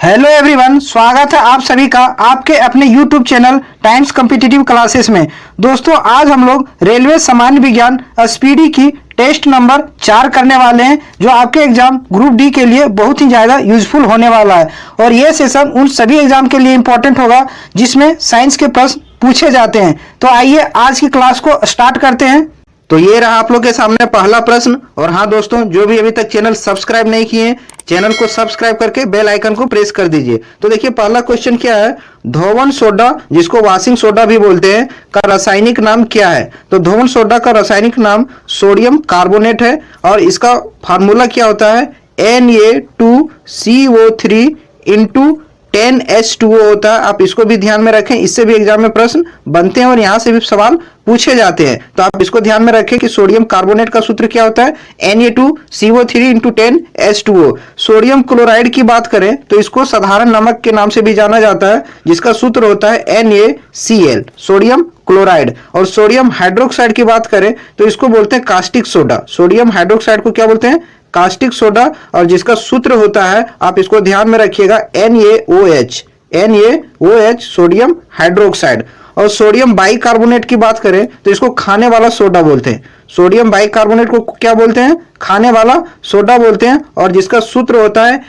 Hello everyone, स्वागत है आप सभी का आपके अपने YouTube channel times competitive classes में। दोस्तों, आज हम लोग रेलवे सामान्य विज्ञान स्पीडी की टेस्ट नंबर 4 करने वाले हैं, जो आपके एग्जाम ग्रुप डी के लिए बहुत ही ज़्यादा यूजफुल होने वाला है। और ये सेशन उन सभी एग्जाम के लिए इंपॉर्टेंट होगा जिसमें साइंस के प्रश्न पूछे जाते हैं। तो आइए आज की क्लास को स्टार्ट करते हैं। तो ये रहा आप लोग के सामने पहला प्रश्न। और हाँ दोस्तों, जो भी अभी तक चैनल सब्सक्राइब नहीं किए, चैनल को सब्सक्राइब करके बेल आइकन को प्रेस कर दीजिए। तो देखिए पहला क्वेश्चन क्या है, धोवन सोडा जिसको वॉशिंग सोडा भी बोलते हैं का रासायनिक नाम क्या है। तो धोवन सोडा का रासायनिक नाम सोडियम कार्बोनेट है और इसका फार्मूला क्या होता है, Na2CO3 इंटू 10H2O होता है। आप इसको भी ध्यान में रखें, इससे भी एग्जाम में प्रश्न बनते हैं और यहाँ से भी सवाल पूछे जाते हैं। तो आप इसको ध्यान में रखें कि सोडियम कार्बोनेट का सूत्र क्या होता है, Na2CO3 into 10H2O। Sodium chloride की बात करें तो इसको साधारण नमक के नाम से भी जाना जाता है, जिसका सूत्र होता है NaCl, सोडियम क्लोराइड। और सोडियम हाइड्रोक्साइड की बात करें तो इसको बोलते हैं कास्टिक सोडा। सोडियम हाइड्रोक्साइड को क्या बोलते हैं, कास्टिक सोडा, और जिसका सूत्र होता है, आप इसको ध्यान में रखिएगा, NaOH, सोडियम हाइड्रोक्साइड। और सोडियम बाइकार्बोनेट की बात करें तो इसको खाने वाला सोडा बोलते हैं। सोडियम बाइकार्बोनेट को क्या बोलते हैं, खाने वाला सोडा बोलते हैं, और जिसका सूत्र होता है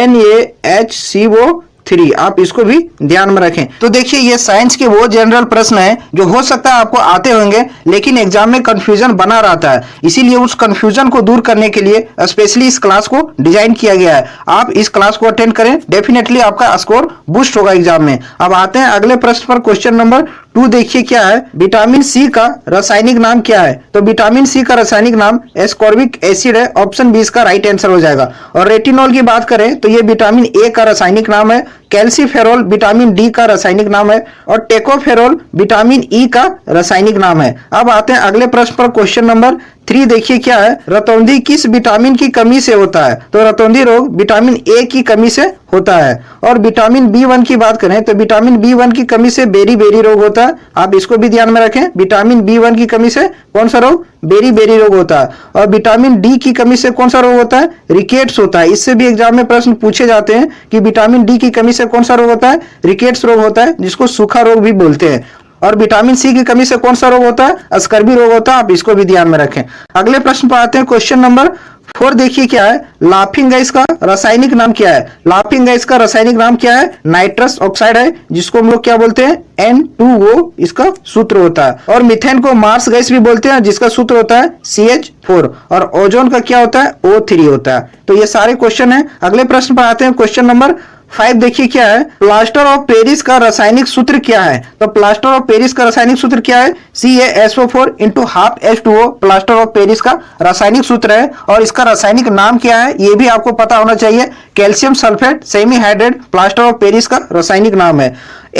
NaHCO3। आप इसको भी ध्यान में रखें। तो देखिए ये साइंस के वो जनरल प्रश्न है जो हो सकता है आपको आते होंगे, लेकिन एग्जाम में कंफ्यूजन बना रहता है। इसीलिए उस कंफ्यूजन को दूर करने के लिए स्पेशली इस क्लास को डिजाइन किया गया है। आप इस क्लास को अटेंड करें, डेफिनेटली आपका स्कोर बूस्ट होगा एग्जाम में। अब आते हैं अगले प्रश्न पर। क्वेश्चन नंबर 2 देखिए क्या है, विटामिन सी का रासायनिक नाम क्या है। तो विटामिन सी का रासायनिक नाम एस्कॉर्बिक एसिड है, ऑप्शन बी इसका राइट आंसर हो जाएगा। और रेटिनॉल की बात करें तो ये विटामिन ए का रासायनिक नाम है। कैल्सीफेरॉल विटामिन डी का रासायनिक नाम है, और टेकोफेरॉल विटामिन ई का रासायनिक नाम है। अब आते हैं अगले प्रश्न पर। क्वेश्चन नंबर 3 देखिए क्या है, रतौंधी किस विटामिन की कमी से होता है। तो रतौंधी रोग विटामिन ए की कमी से होता है। और विटामिन B1 की बात करें तो विटामिन B1 की कमी से बेरी बेरी रोग होता है। आप इसको भी ध्यान में रखें, विटामिन B1 की कमी से कौन सा रोग, बेरी बेरी रोग होता है। और विटामिन डी की कमी से कौन सा रोग होता है, रिकेट्स होता है। इससे भी एग्जाम में प्रश्न पूछे जाते हैं कि विटामिन डी की कमी से कौन सा रोग होता है, रिकेट्स रोग होता है, जिसको सूखा रोग भी बोलते हैं। और विटामिन सी की कमी से कौन सा रोग होता है, स्कर्वी रोग होता है। आप इसको भी ध्यान में रखें। अगले प्रश्न पर आते हैं। क्वेश्चन नंबर 4 देखिए क्या है, लाफिंग गैस का रासायनिक नाम क्या है। लाफिंग गैस का रासायनिक नाम क्या है, नाइट्रस ऑक्साइड है, जिसको हम लोग क्या बोलते हैं, N2O इसका सूत्र होता है। और मीथेन को मार्स गैस भी बोलते हैं, जिसका सूत्र होता है CH4। और ओजोन का क्या होता है, O3 होता है। तो ये सारे क्वेश्चन है। अगले प्रश्न पर आते हैं। क्वेश्चन नंबर 5 देखिए क्या है, प्लास्टर ऑफ पेरिस का रासायनिक सूत्र क्या है। तो प्लास्टर ऑफ पेरिस का रासायनिक सूत्र क्या है, CaSO4 into half H2O plaster of Paris का रासायनिक सूत्र है। और इसका रासायनिक नाम क्या है, ये भी आपको पता होना चाहिए, calcium sulphate semi hydrate plaster of Paris का रासायनिक नाम है।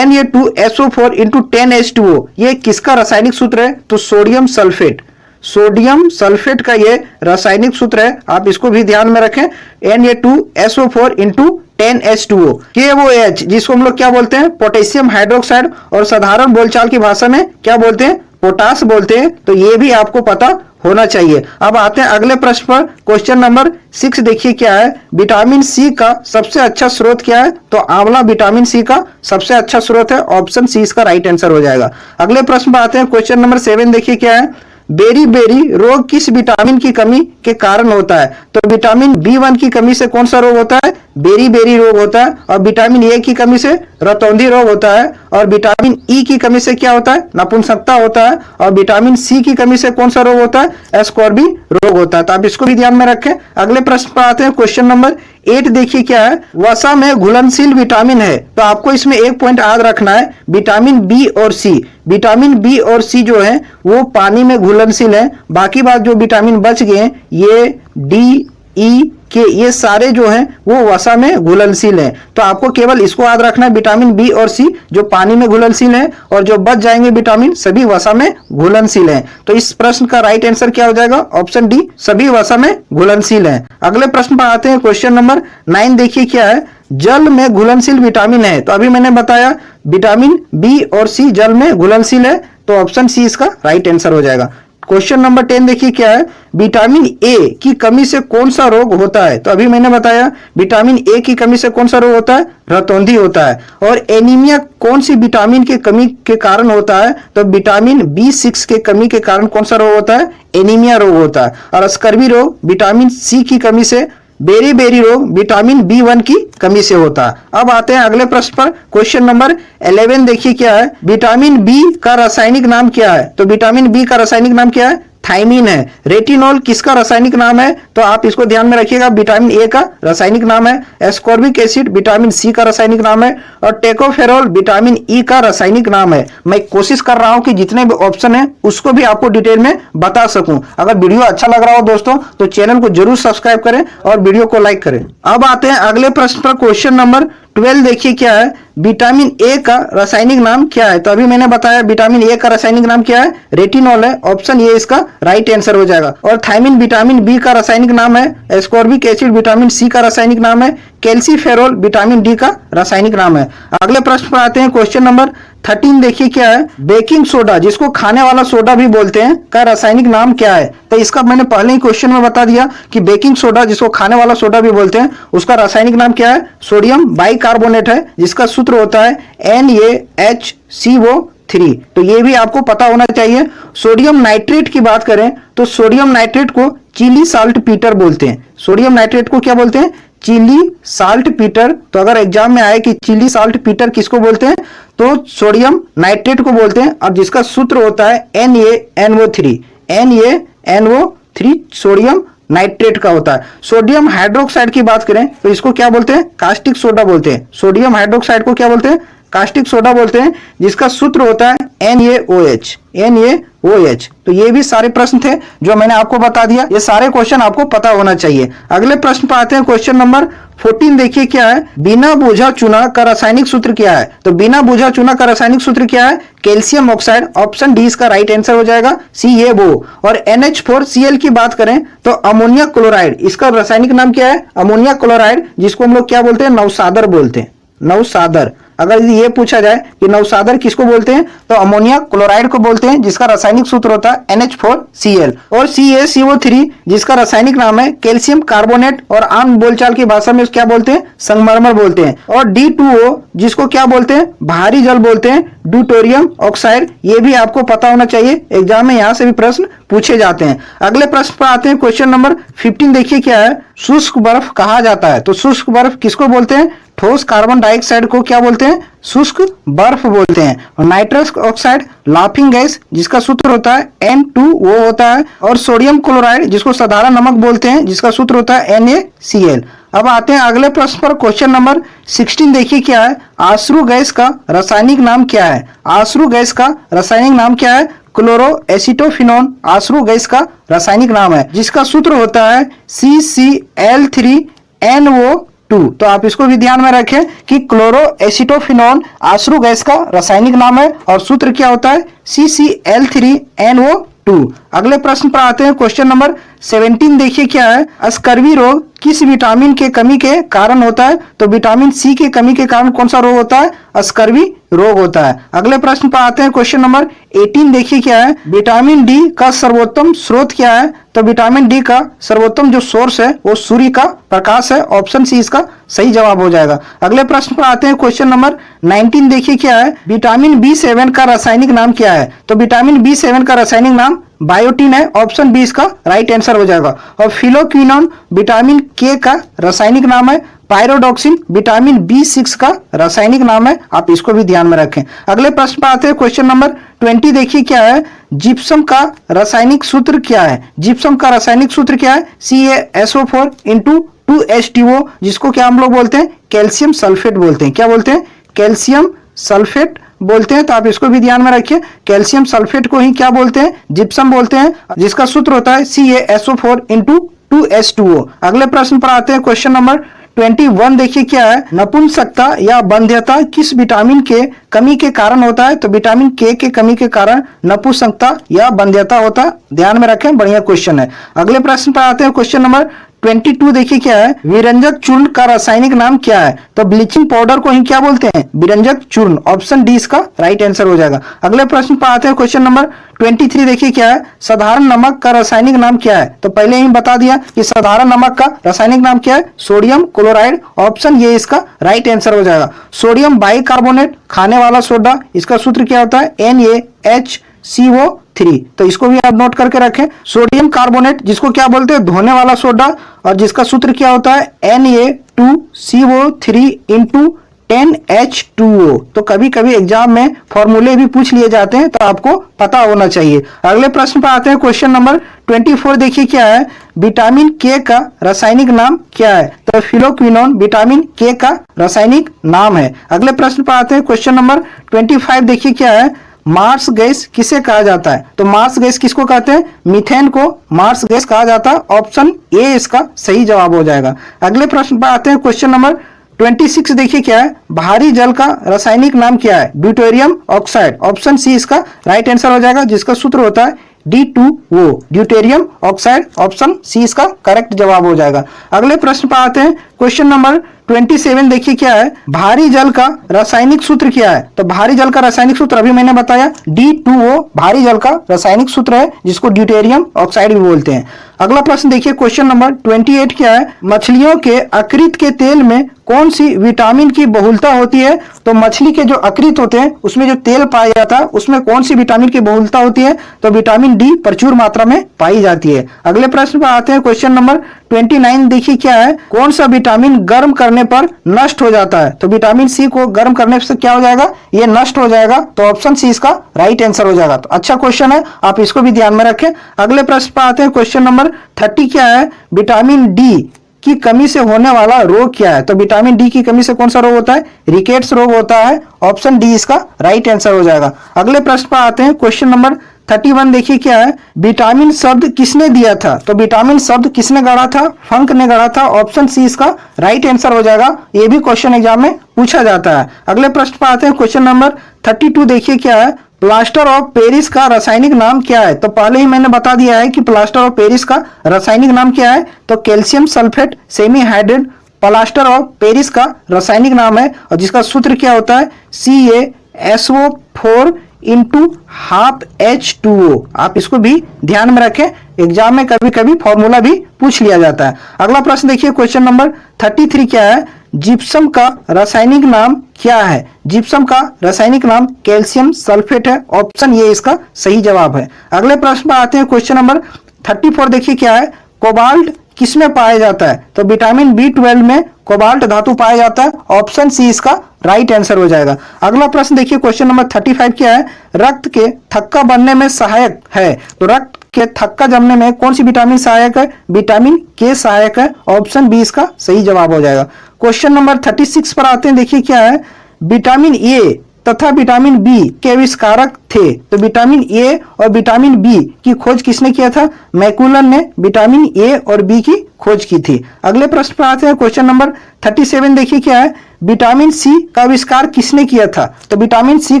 Na2SO4 इंटू 10H2O ये किसका रासायनिक सूत्र है, तो सोडियम सल्फेट, सोडियम सल्फेट का ये रासायनिक सूत्र है। आप इसको भी ध्यान में रखें, Na2SO4 इंटू 10H2O। KOH जिसको हम लोग क्या बोलते हैं, पोटेशियम हाइड्रोक्साइड, और साधारण बोलचाल की भाषा में क्या बोलते हैं, पोटास बोलते हैं। तो ये भी आपको पता होना चाहिए। अब आते हैं अगले प्रश्न पर। क्वेश्चन नंबर 6 देखिए क्या है, विटामिन सी का सबसे अच्छा स्रोत क्या है। तो आंवला विटामिन सी का सबसे अच्छा स्रोत है, ऑप्शन सी इसका राइट आंसर हो जाएगा। अगले प्रश्न पर आते हैं। क्वेश्चन नंबर 7 देखिए क्या है, बेरी बेरी रोग किस विटामिन की कमी के कारण होता है। तो विटामिन B1 की कमी से कौन सा रोग होता है, बेरी बेरी रोग होता है। और विटामिन ए की कमी से रतौंधी रोग होता है। और विटामिन ई की कमी से क्या होता है, नपुंसकता होता है। और विटामिन सी की कमी से कौन सा रोग होता है, एस्कॉर्बी रोग होता है। तो आप इसको भी ध्यान में रखें। अगले प्रश्न पर आते हैं। क्वेश्चन नंबर 8 देखिए क्या है, वसा में घुलनशील विटामिन है। तो आपको इसमें एक पॉइंट याद रखना है, विटामिन बी और सी, विटामिन बी और सी जो है वो पानी में घुलनशील है। बाकी बात जो विटामिन बच गए, ये डी ई के, ये सारे जो हैं वो वसा में घुलनशील हैं। तो आपको केवल इसको याद रखना है, विटामिन बी और सी जो पानी में घुलनशील है, और जो बच जाएंगे विटामिन सभी वसा में घुलनशील हैं। तो इस प्रश्न का राइट आंसर क्या हो जाएगा, ऑप्शन डी, सभी वसा में घुलनशील हैं। अगले प्रश्न पर आते हैं। क्वेश्चन नंबर 9 देखिए क्या है, जल में घुलनशील विटामिन है। तो अभी मैंने बताया विटामिन बी और सी जल में घुलनशील है, तो ऑप्शन सी इसका राइट आंसर हो जाएगा। क्वेश्चन नंबर 10 देखिए क्या है, विटामिन ए की कमी से कौन सा रोग होता है? तो अभी मैंने बताया विटामिन ए की कमी से कौन सा रोग होता है? रतौंधी होता है। और एनीमिया कौन सी विटामिन की कमी के कारण होता है? तो विटामिन B6 के कमी के कारण कौन सा रोग होता है? एनीमिया रोग होता है। और स्कर्वी रोग विटामिन सी की कमी से, बेरी बेरी रोग विटामिन B1 की कमी से होता है। अब आते हैं अगले प्रश्न पर। क्वेश्चन नंबर 11 देखिए क्या है, विटामिन बी का रासायनिक नाम क्या है? तो विटामिन बी का रासायनिक नाम क्या है? थायमीन है। रेटिनॉल किसका रासायनिक नाम है? तो आप इसको ध्यान में रखिएगा, विटामिन ए का रासायनिक नाम है। एस्कॉर्बिक एसिड विटामिन सी का रासायनिक नाम है। और टेकोफेरोल विटामिन ई का रासायनिक नाम है। मैं कोशिश कर रहा हूं कि जितने भी ऑप्शन है उसको भी आपको डिटेल में बता सकूं। अगर वीडियो अच्छा लग रहा हो दोस्तों तो चैनल को जरूर सब्सक्राइब करें और वीडियो को लाइक करें। अब आते हैं अगले प्रश्न पर। क्वेश्चन नंबर 12 देखिए क्या है, विटामिन ए का रासायनिक नाम क्या है? तो अभी मैंने बताया विटामिन ए का रासायनिक नाम क्या है? रेटिनॉल है। ऑप्शन ए इसका राइट आंसर हो जाएगा। और थायमीन विटामिन बी का रासायनिक नाम है। एस्कॉर्बिक एसिड विटामिन सी का रासायनिक नाम है। कैल्सीफेरोल विटामिन डी का रासायनिक नाम है। अगले प्रश्न पर आते हैं। क्वेश्चन नंबर 13 देखिए क्या है, बेकिंग सोडा जिसको खाने वाला सोडा भी बोलते हैं का रासायनिक नाम क्या है? तो इसका मैंने पहले ही क्वेश्चन में बता दिया कि बेकिंग सोडा जिसको खाने वाला सोडा भी बोलते हैं उसका रासायनिक नाम क्या है? सोडियम बाइकार्बोनेट है, जिसका सूत्र होता है NaHCO3। तो ये भी आपको पता होना चाहिए। सोडियम नाइट्रेट की बात करें तो सोडियम नाइट्रेट को चिली साल्ट पीटर बोलते हैं। सोडियम नाइट्रेट को क्या बोलते हैं? Chile saltpetre. तो अगर एग्जाम में आए कि चिली साल्ट पीटर किसको बोलते हैं तो सोडियम नाइट्रेट को बोलते हैं, और जिसका सूत्र होता है NaNO3। NaNO3 सोडियम नाइट्रेट का होता है। सोडियम हाइड्रोक्साइड की बात करें तो इसको क्या बोलते हैं? कास्टिक सोडा बोलते हैं। सोडियम हाइड्रोक्साइड को क्या बोलते हैं? कास्टिक सोडा बोलते हैं, जिसका सूत्र होता है NaOH। NaOH। तो ये भी सारे प्रश्न थे जो मैंने आपको बता दिया। ये सारे क्वेश्चन आपको पता होना चाहिए। अगले प्रश्न पर आते हैं। क्वेश्चन नंबर 14 देखिए क्या है, बिना बूझा चूना का रासायनिक सूत्र क्या है? तो बिना बूझा चूना का रासायनिक सूत्र क्या है? Calcium oxide. ऑप्शन डी इसका राइट आंसर हो जाएगा, CaO। और NH4Cl की बात करें तो अमोनिया क्लोराइड, इसका रासायनिक नाम क्या है? अमोनिया क्लोराइड, जिसको हम लोग क्या बोलते हैं? नवसादर बोलते हैं। नवसादर। अगर ये पूछा जाए कि नवसादर किसको बोलते हैं तो अमोनिया क्लोराइड को बोलते हैं, जिसका रासायनिक सूत्र होता है NH4Cl। और CaCO3 जिसका रासायनिक नाम है कैल्शियम कार्बोनेट, और आम बोलचाल की भाषा में क्या बोलते हैं? संगमरमर बोलते हैं। और D2O जिसको क्या बोलते हैं? भारी जल बोलते हैं, ड्यूटोरियम ऑक्साइड। ये भी आपको पता होना चाहिए, एग्जाम में यहां से भी प्रश्न पूछे जाते हैं। अगले प्रश्न पर आते हैं। क्वेश्चन नंबर 15 देखिए क्या है, शुष्क बर्फ कहा जाता है? तो शुष्क बर्फ किसको बोलते हैं? ठोस कार्बन डाइऑक्साइड को क्या बोलते हैं? शुष्क बर्फ बोलते हैं। और नाइट्रस ऑक्साइड लाफिंग गैस, जिसका सूत्र होता है N2O होता है। और सोडियम क्लोराइड जिसको साधारण नमक बोलते हैं, जिसका सूत्र होता है NaCl। अब आते हैं अगले प्रश्न पर। क्वेश्चन नंबर 16 देखिए क्या है, आश्रु गैस का रासायनिक नाम क्या है? आश्रु गैस का रासायनिक नाम क्या है? क्लोरोएसिटोफिनोन आश्रु गैस का रासायनिक नाम है, जिसका सूत्र होता है CCl3NO2। तो आप इसको भी ध्यान में रखें कि क्लोरोएसिटोफिनोन आश्रु गैस का रासायनिक नाम है, और सूत्र क्या होता है? CCl3NO2। अगले प्रश्न पर आते हैं। क्वेश्चन नंबर 17 देखिए क्या है, स्कर्वी रोग किस विटामिन के कमी के कारण होता है? तो विटामिन सी के कमी के कारण कौन सा रोग होता है? स्कर्वी रोग होता है। अगले प्रश्न पर आते हैं। क्वेश्चन नंबर 18 देखिए क्या है, विटामिन डी का सर्वोत्तम स्रोत क्या है? तो विटामिन डी का सर्वोत्तम जो सोर्स है वो सूर्य का प्रकाश है। ऑप्शन सी इसका सही जवाब हो जाएगा। अगले प्रश्न पर आते हैं। क्वेश्चन नंबर 19 देखिए क्या है, विटामिन B7 का रासायनिक नाम क्या है? तो विटामिन B7 का रासायनिक नाम बायोटीन है। ऑप्शन बी इसका राइट आंसर हो जाएगा। और फिलोक्विनोन विटामिन के का रासायनिक नाम है। पायरोडॉक्सिन विटामिन B6 का रासायनिक नाम है, आप इसको भी ध्यान में रखें। अगले प्रश्न पर आते हैं। क्वेश्चन नंबर 20 देखिए क्या है, जिप्सम का रासायनिक सूत्र क्या है? जिप्सम का रासायनिक सूत्र क्या है? CaSO4 इंटू 2H2O, जिसको क्या हम लोग बोलते हैं? कैल्शियम सल्फेट बोलते हैं। क्या बोलते हैं? कैल्शियम सल्फेट बोलते हैं। तो आप इसको भी ध्यान में रखिए, कैल्शियम सल्फेट को ही क्या बोलते हैं? जिप्सम बोलते हैं, जिसका सूत्र होता है CaSO4 इंटू 2H2O। अगले प्रश्न पर आते हैं। क्वेश्चन नंबर 21 देखिए क्या है, नपुंसकता या बंध्यता किस विटामिन के कमी के कारण होता है? तो विटामिन के कमी के कारण नपुंसकता या बंध्यता होता है। ध्यान में रखें, बढ़िया क्वेश्चन है। अगले प्रश्न पर आते हैं। क्वेश्चन नंबर 22 देखिए क्या है, विरंजक चूर्ण का रासायनिक नाम क्या है? तो ब्लीचिंग पाउडर को ही क्या बोलते हैं? विरंजक चूर्ण। ऑप्शन डी इसका राइट आंसर हो जाएगा। अगले प्रश्न पर आते हैं, क्वेश्चन नंबर 23 देखिए क्या है, साधारण नमक का रासायनिक नाम क्या है? तो पहले ही बता दिया कि साधारण नमक का रासायनिक नाम क्या है? Sodium chloride. ऑप्शन ये इसका राइट आंसर हो जाएगा। सोडियम बाइकार्बोनेट, खाने वाला सोडा, इसका सूत्र क्या होता है? NaHCO3। तो इसको भी आप नोट करके रखें। सोडियम कार्बोनेट, जिसको क्या बोलते हैं? धोने वाला सोडा, और जिसका सूत्र क्या होता है? Na2CO3 into 10H2O। तो कभी कभी एग्जाम में फॉर्मूले भी पूछ लिए जाते हैं, तो आपको पता होना चाहिए। अगले प्रश्न पर आते हैं, क्वेश्चन नंबर 24 देखिए क्या है, विटामिन के का रासायनिक नाम क्या है? तो फिलोक्विनोन विटामिन के का रासायनिक नाम है। अगले प्रश्न पर आते हैं, क्वेश्चन नंबर 25 देखिए क्या है, मार्स गैस किसे कहा जाता है? तो मार्स गैस किसको कहते हैं? मीथेन को मार्स गैस कहा जाता है। ऑप्शन ए इसका सही जवाब हो जाएगा। अगले प्रश्न पर आते हैं, क्वेश्चन नंबर 26 देखिए क्या है, भारी जल का रासायनिक नाम क्या है? Deuterium oxide. ऑप्शन सी इसका राइट आंसर हो जाएगा, जिसका सूत्र होता है D2O, deuterium oxide. Option C इसका करेक्ट जवाब हो जाएगा। अगले प्रश्न पर आते हैं, क्वेश्चन नंबर 27 देखिए क्या है, भारी जल का रासायनिक सूत्र क्या है? तो भारी जल का रासायनिक सूत्र अभी मैंने बताया, D2O भारी जल का रासायनिक सूत्र है, जिसको ड्यूटेरियम ऑक्साइड भी बोलते हैं। अगला प्रश्न देखिए, क्वेश्चन नंबर 28 क्या है, मछलियों के अकृत के तेल में कौन सी विटामिन की बहुलता होती है? तो मछली के जो अकृत होते हैं उसमें जो तेल पाया जाता है उसमें कौन सी विटामिन की बहुलता होती है? तो विटामिन डी प्रचुर मात्रा में पाई जाती है। अगले प्रश्न पर आते हैं, क्वेश्चन नंबर 29 देखिए क्या है, कौन सा विटामिन गर्म करने पर नष्ट हो जाता है? तो विटामिन सी को गर्म करने से क्या हो जाएगा? ये नष्ट हो जाएगा। तो ऑप्शन सी इसका राइट आंसर हो जाएगा। तो अच्छा क्वेश्चन है, आप इसको भी ध्यान में रखें। अगले प्रश्न पर आते हैं, क्वेश्चन नंबर 30 क्या है, विटामिन डी की कमी से होने वाला रोग क्या है? तो विटामिन डी की कमी से कौन सा रोग होता है? रिकेट्स रोग होता है। ऑप्शन डी इसका राइट आंसर हो जाएगा। अगले प्रश्न पर आते हैं, क्वेश्चन नंबर 31 देखिए क्या है, विटामिन शब्द किसने दिया था? तो विटामिन शब्द किसने गढ़ा था? फंक ने गढ़ा था। ऑप्शन सी इसका राइट आंसर हो जाएगा। ये भी क्वेश्चन एग्जाम में पूछा जाता है। अगले प्रश्न पर आते हैं, क्वेश्चन नंबर 32 देखिए क्या है, प्लास्टर ऑफ पेरिस का रासायनिक नाम क्या है? तो पहले ही मैंने बता दिया है कि प्लास्टर ऑफ पेरिस का रासायनिक नाम क्या है? तो calcium sulphate semi hydrate plaster of Paris का रासायनिक नाम है, और जिसका सूत्र क्या होता है? CaSO4 into half H2O। आप इसको भी ध्यान में रखें, एग्जाम में कभी कभी फॉर्मूला भी पूछ लिया जाता है। अगला प्रश्न देखिए, क्वेश्चन नंबर 33 क्या है, जिप्सम का रासायनिक नाम क्या है? जिप्सम का रासायनिक नाम कैल्शियम सल्फेट है। ऑप्शन ये इसका सही जवाब है। अगले प्रश्न पर आते हैं, क्वेश्चन नंबर 34 देखिए क्या है, कोबाल्ट किसमें पाया जाता है? तो विटामिन B12 में कोबाल्ट धातु पाया जाता है। ऑप्शन सी इसका राइट आंसर हो जाएगा। अगला प्रश्न देखिए, क्वेश्चन नंबर 35 क्या है, रक्त के थक्का बनने में सहायक है? तो रक्त के थक्का जमने में कौन सी विटामिन सहायक है? विटामिन के सहायक है। ऑप्शन बी इसका सही जवाब हो जाएगा। क्वेश्चन नंबर 36 पर आते हैं, देखिए क्या है, विटामिन ए तथा विटामिन बी के आविष्कारक थे? तो विटामिन ए और विटामिन बी की खोज किसने किया था? मैकुलन ने विटामिन ए और बी की खोज की थी। अगले प्रश्न पर आते हैं, क्वेश्चन नंबर 37 देखिए क्या है, विटामिन सी का आविष्कार किसने किया था? तो विटामिन सी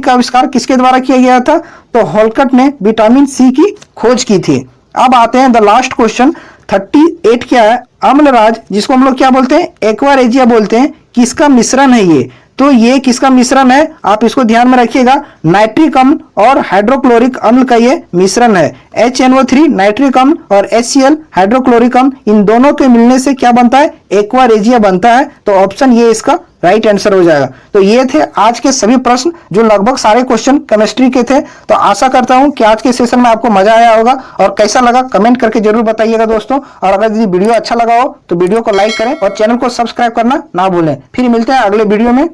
का आविष्कार किसके द्वारा किया गया था? तो हॉलकट ने विटामिन सी की खोज की थी। अब आते हैं द लास्ट क्वेश्चन 38 क्या है, अम्लराज जिसको हम लोग क्या बोलते हैं? एक्वारेजिया बोलते हैं, किसका मिश्रण है ये? तो ये किसका मिश्रण है? आप इसको ध्यान में रखिएगा, नाइट्रिक अम्ल और हाइड्रोक्लोरिक अम्ल का ये मिश्रण है। HNO3 नाइट्रिक अम्ल और HCl हाइड्रोक्लोरिक अम्ल, इन दोनों के मिलने से क्या बनता है? एक्वारेजिया बनता है। तो ऑप्शन ये इसका राइट आंसर हो जाएगा। तो ये थे आज के सभी प्रश्न, जो लगभग सारे क्वेश्चन केमिस्ट्री के थे। तो आशा करता हूं कि आज के सेशन में आपको मजा आया होगा, और कैसा लगा कमेंट करके जरूर बताइएगा दोस्तों। और अगर यदि वीडियो अच्छा लगा हो तो वीडियो को लाइक करें और चैनल को सब्सक्राइब करना ना भूलें। फिर मिलते हैं अगले वीडियो में।